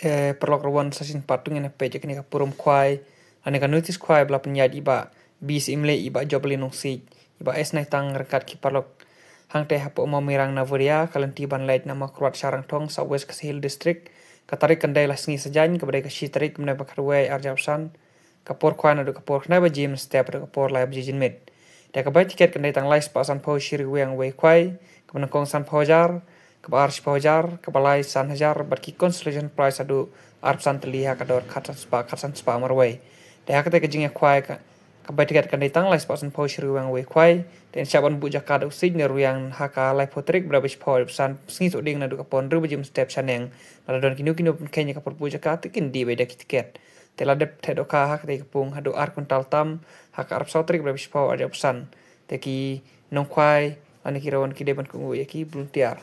perlok rawan sasin patung yang peja kini kapurum kwai ane kan notice kwai bela penyad iba bis imle iba jobli nungsi iba es naik tang rekat ki perlok hang teh hapo mau mirang navoria kalian tiban light nama kruat sarang tong southwest Kasihil district katarik kendai lasngi sejan kepada kashi tarik menai bakarwai arjapsan kapur kwai nadu kapur knai ba James step nadu kapur lai bjijin mit dia kabai tiket kendai tang lais pasan po shiri weng wei kwai kepada kong san pojar kebar pojar kebalai san hajar berki constellation price adu arpsan terlihat kador katan spa marway dia kata kejingnya kwai kabai tiket kendai tang lais pasan po shiri weng wei kwai dan siapan bu jakada usig neru yang haka lai potrik berapa po pesan sengi tu ding nadu kapon ru bejim step saneng nadu don kinu kenya kapur bu jakata kin di beda tiket telah dep tedoka hak te kapung hadu ar kuntal tam haka arp sautrik berapa po ada pesan teki nong kwai ane kirawan kideban kungu yaki belum tiar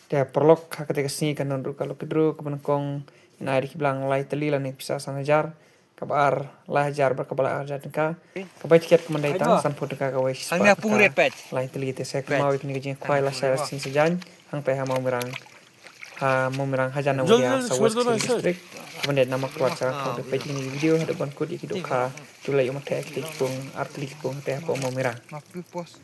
dia perlok hak te kesini kan nondu kalau kedru kebenekong naik bilang lai teli lah nih bisa sanajar kabar lah jar berkabala ajar ka kabai tiket kemandai tang san foto ka kawai hangnya pungret pet lai teli te sek mau ikni gejing kwai lah saya sing sejan hang pe ha mau mirang hajana wadia Southwest district kemudian nama keluarga kau de pejing ni video hada ban kod ikidok ka tulai umat tek pung artli pung te apa mau mirang pos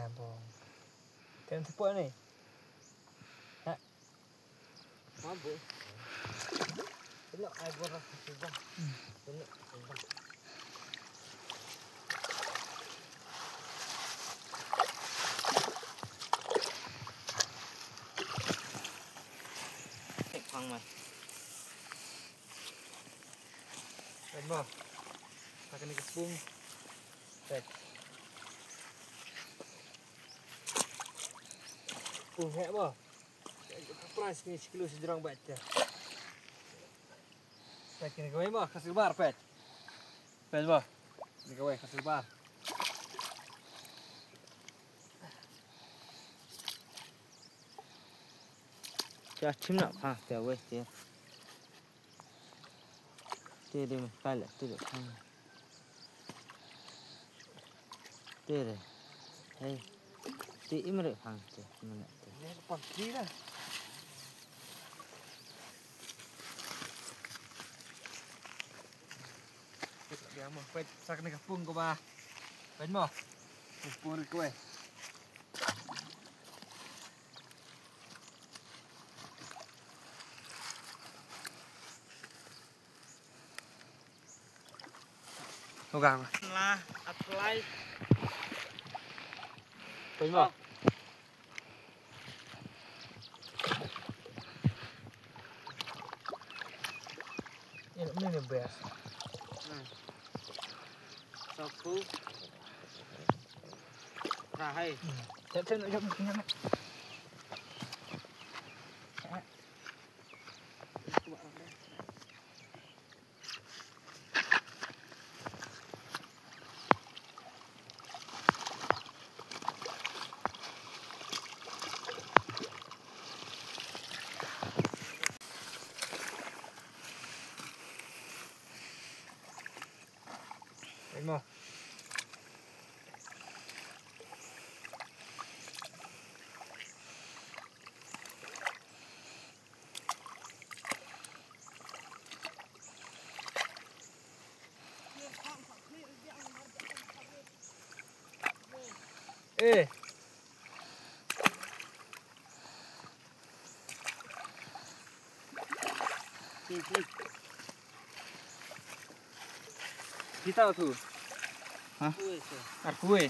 bong. Tem tepo ni. Ha. Mampu. Elok ai borang sudah. Elok. Pang mas. Mo. Akan dikepung. Baik. Hek ba. Price ni sekilo sejurang baca. Pet ni kau ba kasih bar pet. Pet ba. Ni kau kasih bar. Cha chim nak ha dia weh dia. Dia mai lah tu ha. Dia. Hey. Dia imre hang tu mana tu. Ni pasti lah. Dia mau pet sak ni kapung ko ba. Pet mo. Pur ko eh. Ogang lah apply. Pet mo. Ini ni best. Sapu. Rahai. Saya nak jom ni. Mo. Kita tu. Hah? Kue.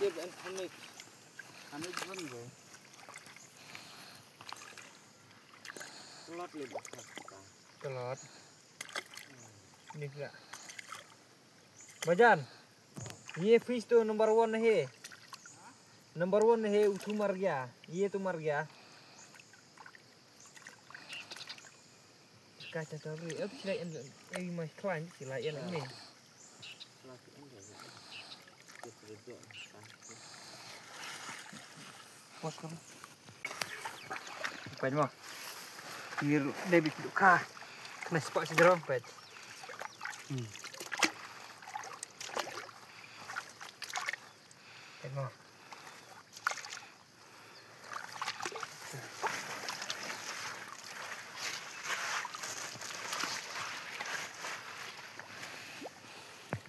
Dia ambil pun go. Telot lebih. Telot. Ini pula. Bajan. ये फिश तो नंबर 1 है नंबर 1 है उठू मर गया ये तो मर गया kaca tahu aku sila yang mas klan sila yang ini pos kamu apa mau biru debit duka kena sepak sejerompet mau